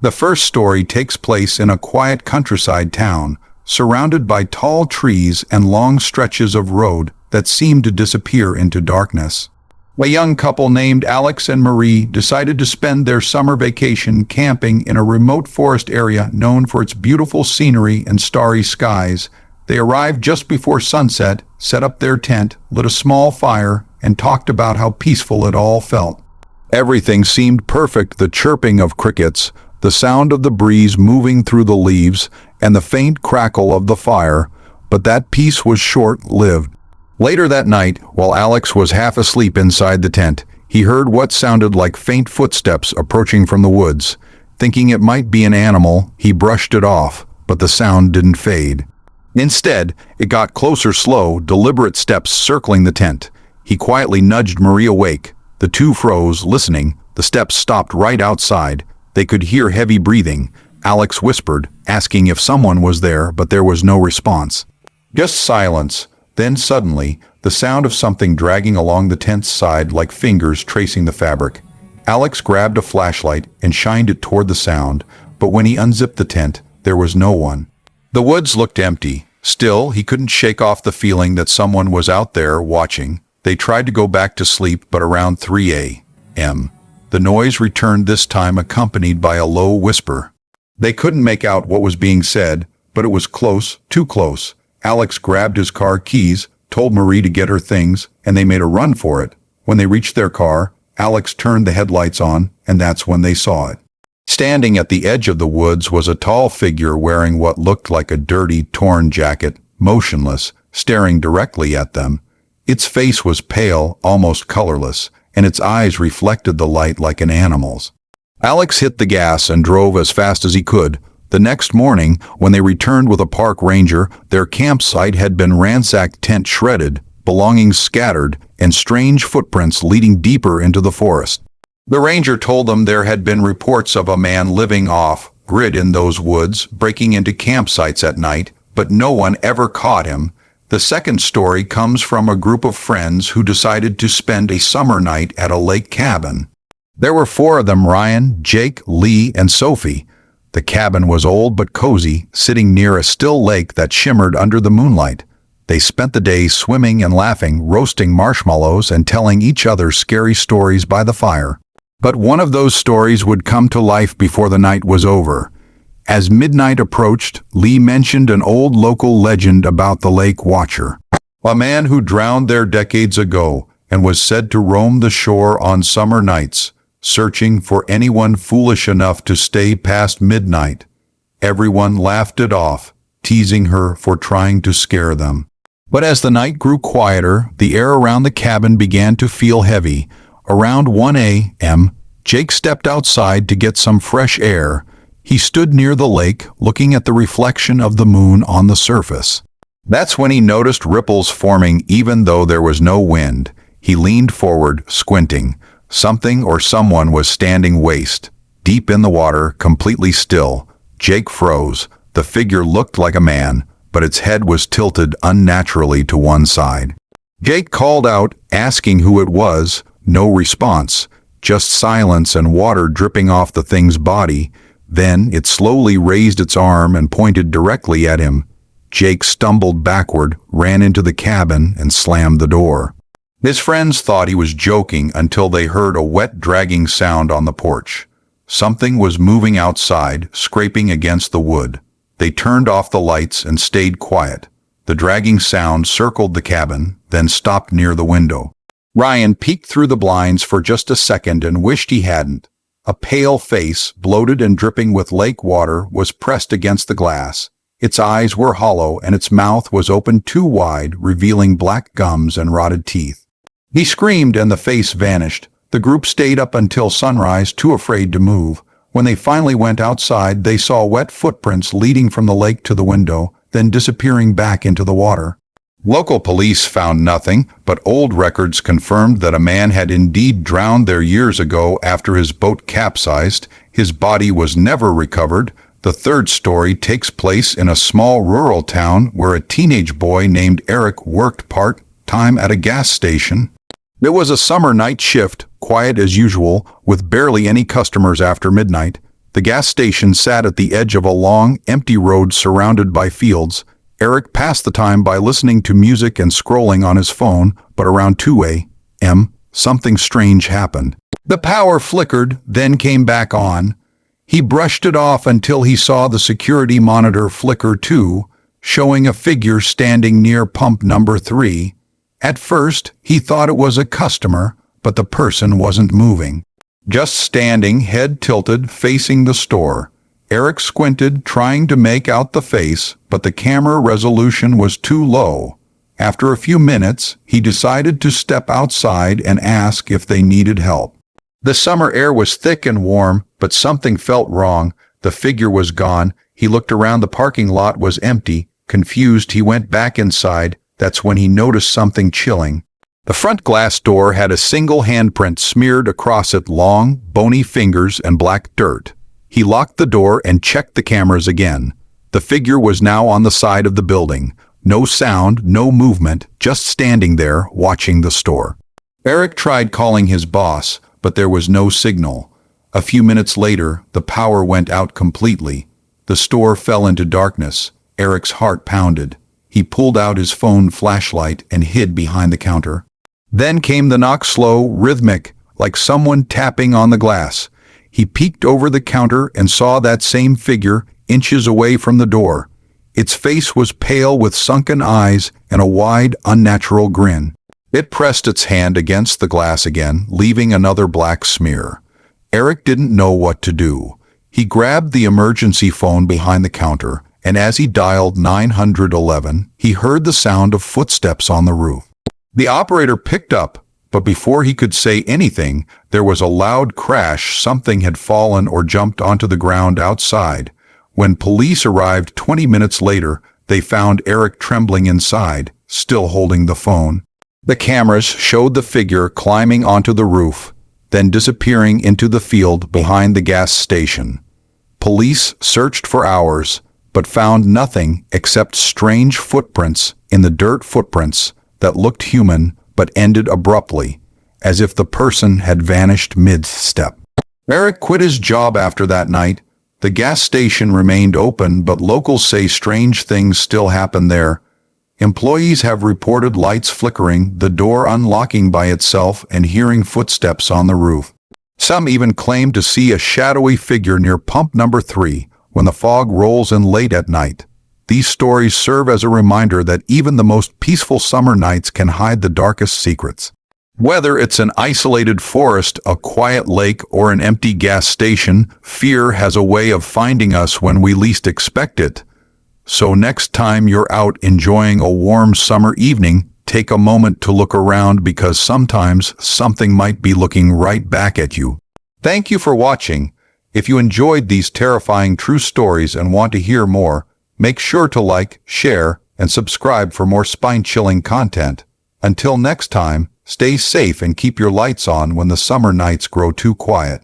The first story takes place in a quiet countryside town, surrounded by tall trees and long stretches of road that seem to disappear into darkness. A young couple named Alex and Marie decided to spend their summer vacation camping in a remote forest area known for its beautiful scenery and starry skies. They arrived just before sunset, set up their tent, lit a small fire, and talked about how peaceful it all felt. Everything seemed perfect: the chirping of crickets, the sound of the breeze moving through the leaves, and the faint crackle of the fire. But that peace was short-lived. Later that night, while Alex was half asleep inside the tent, he heard what sounded like faint footsteps approaching from the woods. Thinking it might be an animal, he brushed it off, but the sound didn't fade. Instead, it got closer, slow, deliberate steps circling the tent. He quietly nudged Marie awake. The two froze, listening. The steps stopped right outside. They could hear heavy breathing. Alex whispered, asking if someone was there, but there was no response. Just silence. Then suddenly, the sound of something dragging along the tent's side like fingers tracing the fabric. Alex grabbed a flashlight and shined it toward the sound, but when he unzipped the tent, there was no one. The woods looked empty. Still, he couldn't shake off the feeling that someone was out there watching. They tried to go back to sleep, but around 3 a.m., the noise returned, this time accompanied by a low whisper. They couldn't make out what was being said, but it was close, too close. Alex grabbed his car keys, told Marie to get her things, and they made a run for it. When they reached their car, Alex turned the headlights on, and that's when they saw it. Standing at the edge of the woods was a tall figure wearing what looked like a dirty, torn jacket, motionless, staring directly at them. Its face was pale, almost colorless, and its eyes reflected the light like an animal's. Alex hit the gas and drove as fast as he could. The next morning, when they returned with a park ranger, their campsite had been ransacked, tent shredded, belongings scattered, and strange footprints leading deeper into the forest. The ranger told them there had been reports of a man living off-grid in those woods, breaking into campsites at night, but no one ever caught him. The second story comes from a group of friends who decided to spend a summer night at a lake cabin. There were 4 of them: Ryan, Jake, Lee, and Sophie. The cabin was old but cozy, sitting near a still lake that shimmered under the moonlight. They spent the day swimming and laughing, roasting marshmallows and telling each other scary stories by the fire. But one of those stories would come to life before the night was over. As midnight approached, Lee mentioned an old local legend about the Lake Watcher, a man who drowned there decades ago and was said to roam the shore on summer nights, searching for anyone foolish enough to stay past midnight. Everyone laughed it off, teasing her for trying to scare them. But as the night grew quieter, the air around the cabin began to feel heavy. Around 1 a.m., Jake stepped outside to get some fresh air. He stood near the lake, looking at the reflection of the moon on the surface. That's when he noticed ripples forming even though there was no wind. He leaned forward, squinting. Something or someone was standing waist deep in the water, completely still. Jake froze. The figure looked like a man, but its head was tilted unnaturally to one side. Jake called out, asking who it was. No response, just silence and water dripping off the thing's body. Then it slowly raised its arm and pointed directly at him. Jake stumbled backward, ran into the cabin, and slammed the door. His friends thought he was joking until they heard a wet, dragging sound on the porch. Something was moving outside, scraping against the wood. They turned off the lights and stayed quiet. The dragging sound circled the cabin, then stopped near the window. Ryan peeked through the blinds for just a second and wished he hadn't. A pale face, bloated and dripping with lake water, was pressed against the glass. Its eyes were hollow and its mouth was open too wide, revealing black gums and rotted teeth. He screamed and the face vanished. The group stayed up until sunrise, too afraid to move. When they finally went outside, they saw wet footprints leading from the lake to the window, then disappearing back into the water. Local police found nothing, but old records confirmed that a man had indeed drowned there years ago after his boat capsized. His body was never recovered. The third story takes place in a small rural town where a teenage boy named Eric worked part-time at a gas station. It was a summer night shift, quiet as usual, with barely any customers after midnight. The gas station sat at the edge of a long, empty road surrounded by fields. Eric passed the time by listening to music and scrolling on his phone, but around 2 a.m., something strange happened. The power flickered, then came back on. He brushed it off until he saw the security monitor flicker too, showing a figure standing near pump number 3. At first, he thought it was a customer, but the person wasn't moving. Just standing, head tilted, facing the store. Eric squinted, trying to make out the face, but the camera resolution was too low. After a few minutes, he decided to step outside and ask if they needed help. The summer air was thick and warm, but something felt wrong. The figure was gone. He looked around. The parking lot was empty. Confused, he went back inside. That's when he noticed something chilling. The front glass door had a single handprint smeared across it, long, bony fingers and black dirt. He locked the door and checked the cameras again. The figure was now on the side of the building. No sound, no movement, just standing there, watching the store. Eric tried calling his boss, but there was no signal. A few minutes later, the power went out completely. The store fell into darkness. Eric's heart pounded. He pulled out his phone flashlight and hid behind the counter. Then came the knock, slow, rhythmic, like someone tapping on the glass. He peeked over the counter and saw that same figure inches away from the door. Its face was pale with sunken eyes and a wide, unnatural grin. It pressed its hand against the glass again, leaving another black smear. Eric didn't know what to do. He grabbed the emergency phone behind the counter, and as he dialed 911, he heard the sound of footsteps on the roof. The operator picked up, but before he could say anything, there was a loud crash. Something had fallen or jumped onto the ground outside. When police arrived 20 minutes later, they found Eric trembling inside, still holding the phone. The cameras showed the figure climbing onto the roof, then disappearing into the field behind the gas station. Police searched for hours, but found nothing except strange footprints in the dirt, footprints that looked human but ended abruptly, as if the person had vanished mid-step. Eric quit his job after that night. The gas station remained open, but locals say strange things still happen there. Employees have reported lights flickering, the door unlocking by itself, and hearing footsteps on the roof. Some even claim to see a shadowy figure near pump number 3 when the fog rolls in late at night. These stories serve as a reminder that even the most peaceful summer nights can hide the darkest secrets. Whether it's an isolated forest, a quiet lake, or an empty gas station, fear has a way of finding us when we least expect it. So next time you're out enjoying a warm summer evening, take a moment to look around, because sometimes something might be looking right back at you. Thank you for watching. If you enjoyed these terrifying true stories and want to hear more, make sure to like, share, and subscribe for more spine-chilling content. Until next time, stay safe and keep your lights on when the summer nights grow too quiet.